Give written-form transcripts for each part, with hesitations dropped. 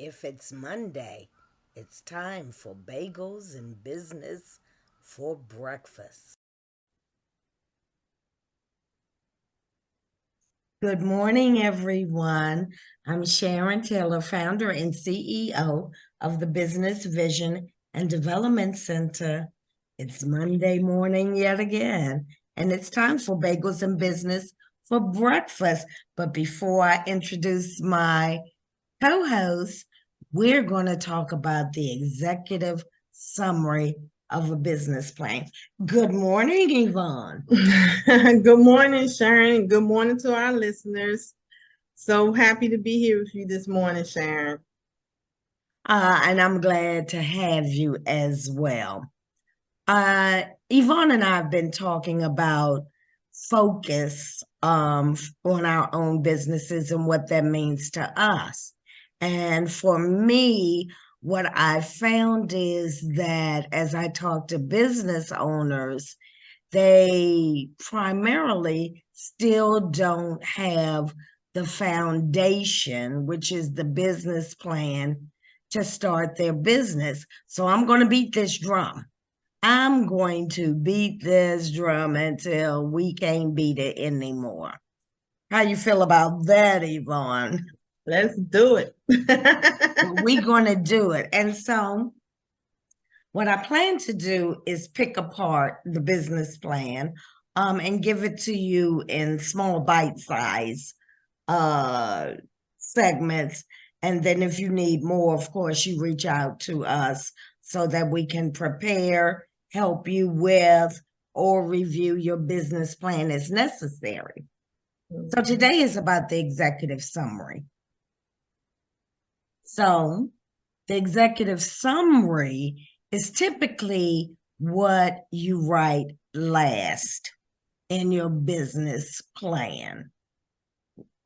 If it's Monday, it's time for bagels and business for breakfast. Good morning, everyone. I'm Sharon Taylor, founder and CEO of the Business Vision and Development Center. It's Monday morning yet again, and it's time for bagels and business for breakfast. But before I introduce my co-host, we're going to talk about the executive summary of a business plan. Good morning, Yvonne. Good morning, Sharon. Good morning to our listeners. So happy to be here with you this morning, Sharon. And I'm glad to have you as well. Yvonne and I have been talking about focus on our own businesses and what that means to us. And for me, what I found is that as I talk to business owners, they primarily still don't have the foundation, which is the business plan to start their business. So I'm going to beat this drum. I'm going to beat this drum until we can't beat it anymore. How you feel about that, Yvonne? Let's do it. We're going to do it. And so what I plan to do is pick apart the business plan and give it to you in small bite-size segments. And then if you need more, of course, you reach out to us so that we can prepare, help you with, or review your business plan as necessary. So today is about the executive summary. So the executive summary is typically what you write last in your business plan.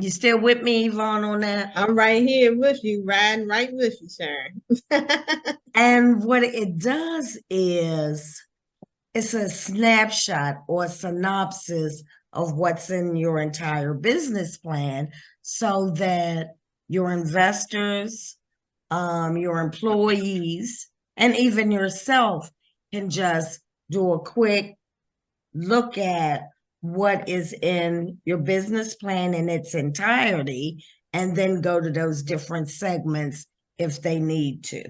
You still with me, Yvonne, on that? I'm right here with you, riding right with you, Sharon. And what it does is it's a snapshot or synopsis of what's in your entire business plan so that your investors, your employees, and even yourself can just do a quick look at what is in your business plan in its entirety and then go to those different segments if they need to.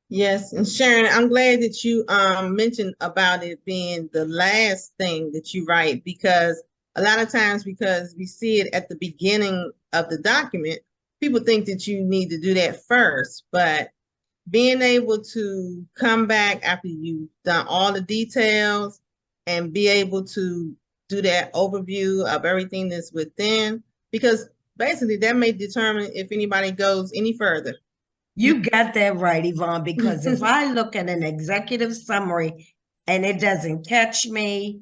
Yes, and Sharon, I'm glad that you mentioned about it being the last thing that you write, because a lot of times, because we see it at the beginning of the document, people think that you need to do that first. But being able to come back after you've done all the details and be able to do that overview of everything that's within, because basically that may determine if anybody goes any further. You got that right, Yvonne, because if I look at an executive summary and it doesn't catch me,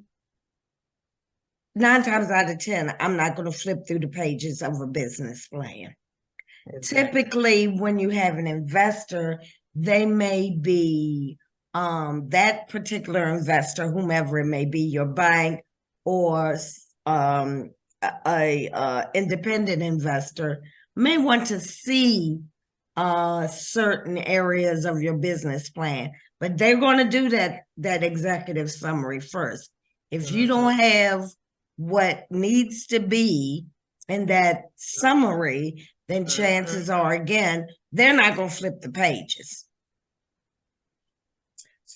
9 times out of 10, I'm not going to flip through the pages of a business plan. Exactly. Typically, when you have an investor, they may be that particular investor, whomever it may be, your bank or a independent investor, may want to see certain areas of your business plan, but they're going to do that executive summary first. If you don't have what needs to be in that summary, then chances are, again, they're not going to flip the pages.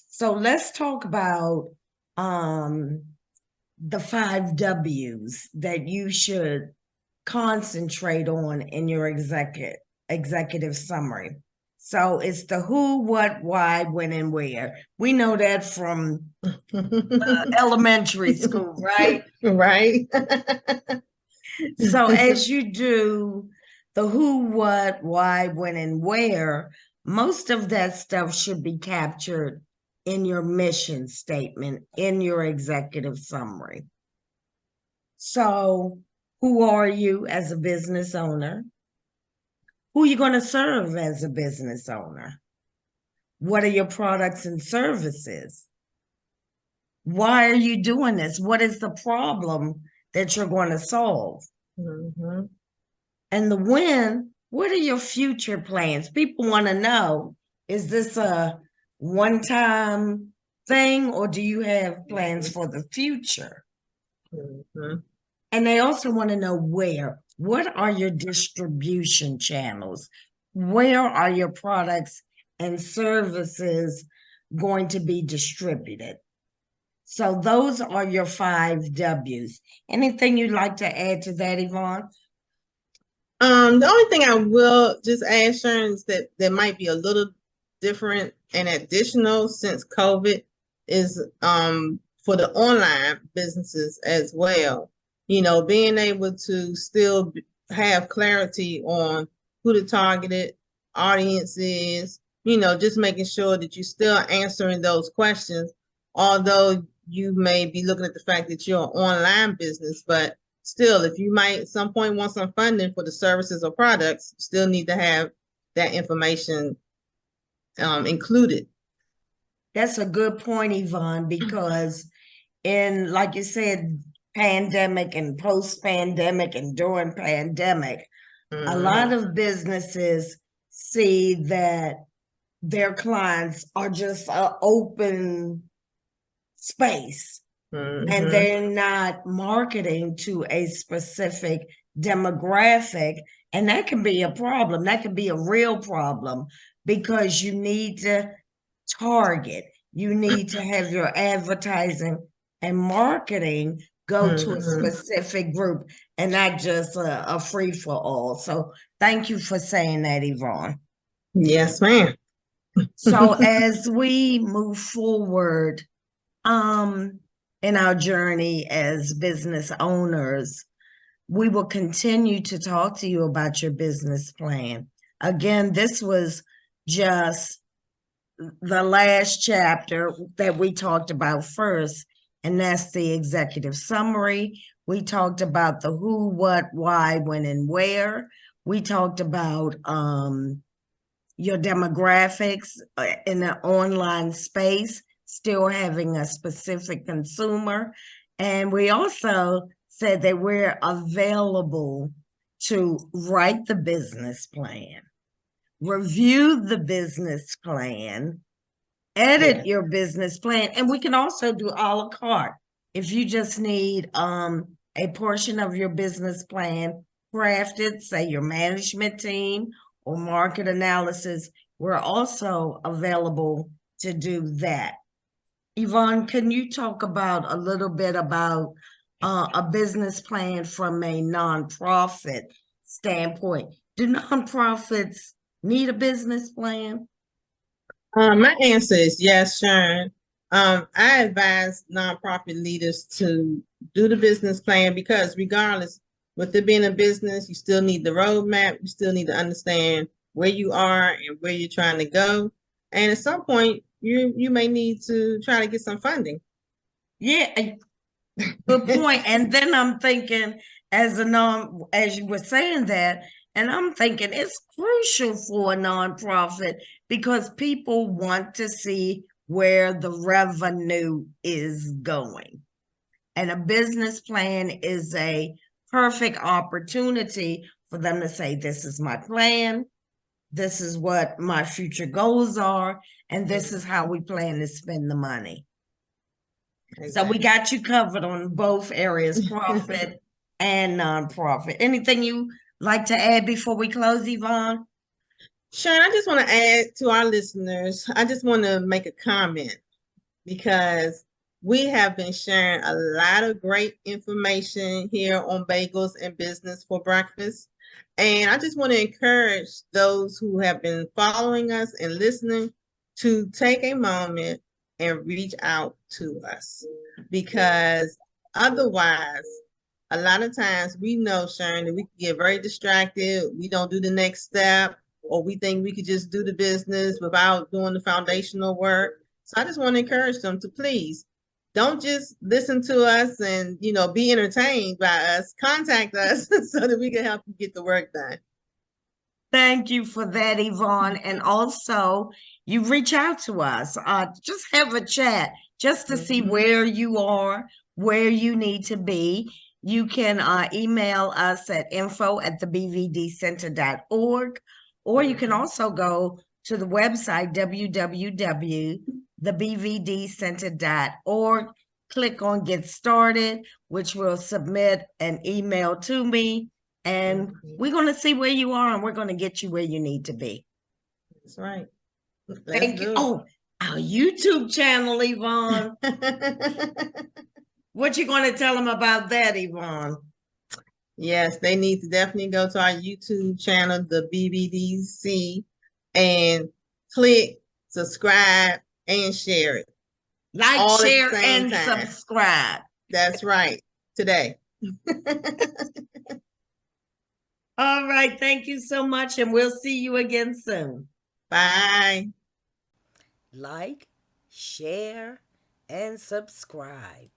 So let's talk about the 5 W's that you should concentrate on in your executive summary. So it's the who, what, why, when, and where. We know that from elementary school, right? Right. So as you do the who, what, why, when, and where, most of that stuff should be captured in your mission statement, in your executive summary. So who are you as a business owner? Who are you going to serve as a business owner? What are your products and services? Why are you doing this? What is the problem that you're going to solve? Mm-hmm. And the when, What are your future plans? People want to know, is this a one-time thing or do you have plans for the future? Mhm. And they also want to know where. What are your distribution channels? Where are your products and services going to be distributed? So those are your 5 W's. Anything you'd like to add to that, Yvonne? The only thing I will just add, Sharon, is that there might be a little different and additional since COVID is for the online businesses as well. You know, being able to still have clarity on who the targeted audience is, you know, just making sure that you're still answering those questions, although you may be looking at the fact that you're an online business, but still, if you might at some point want some funding for the services or products, you still need to have that information included. That's a good point, Yvonne, because in, like you said, pandemic and post-pandemic and during pandemic, a lot Mhm. of businesses see that their clients are just an open space and Mhm. they're not marketing to a specific demographic. And that can be a problem. That can be a real problem because you need to target, you need to have your advertising and marketing go to a Mhm. specific group and not just a free for all. So thank you for saying that, Yvonne. Yes, ma'am. So as we move forward, um, in our journey as business owners, we will continue to talk to you about your business plan. Again, this was just the last chapter that we talked about first, and that's the executive summary. We talked about the who, what, why, when, and where. We talked about your demographics in the online space, still having a specific consumer. And we also said that we're available to write the business plan, review the business plan, edit Yeah. your business plan, and we can also do a la carte. If you just need a portion of your business plan crafted, say your management team or market analysis, we're also available to do that. Yvonne, can you talk about a little bit about a business plan from a nonprofit standpoint? Do nonprofits need a business plan? My answer is yes, Sharon. I advise nonprofit leaders to do the business plan because regardless, with it being a business, you still need the roadmap. You still need to understand where you are and where you're trying to go. And at some point, you may need to try to get some funding. Yeah, good point. And then I'm thinking, as you were saying that, and I'm thinking it's crucial for a nonprofit because people want to see where the revenue is going. And a business plan is a perfect opportunity for them to say, this is my plan, this is what my future goals are, and this is how we plan to spend the money. So we Exactly. got you covered on both areas, profit and nonprofit. Anything you like to add before we close, Yvonne? Sharon, I just want to add to our listeners, I just want to make a comment because we have been sharing a lot of great information here on Bagels and Business for Breakfast. And I just want to encourage those who have been following us and listening to take a moment and reach out to us because otherwise, a lot of times we know, Sharon, that we can get very distracted. We don't do the next step, or we think we could just do the business without doing the foundational work. So I just want to encourage them to please don't just listen to us and be entertained by us. Contact us so that we can help you get the work done. Thank you for that, Yvonne. And also, you reach out to us. Just have a chat just to see Mhm. where you are, where you need to be. You can email us at info@thebvdcenter.org, or you can also go to the website www.thebvdcenter.org, click on Get Started, which will submit an email to me, and we're going to see where you are, and we're going to get you where you need to be. That's right. Thank you. Oh, our YouTube channel, Yvonne. What you going to tell them about that, Yvonne? Yes, they need to definitely go to our YouTube channel, the BVDC, and click, subscribe, and share it. Like, all share, and subscribe. That's right. Today. All right. Thank you so much, and we'll see you again soon. Bye. Like, share, and subscribe.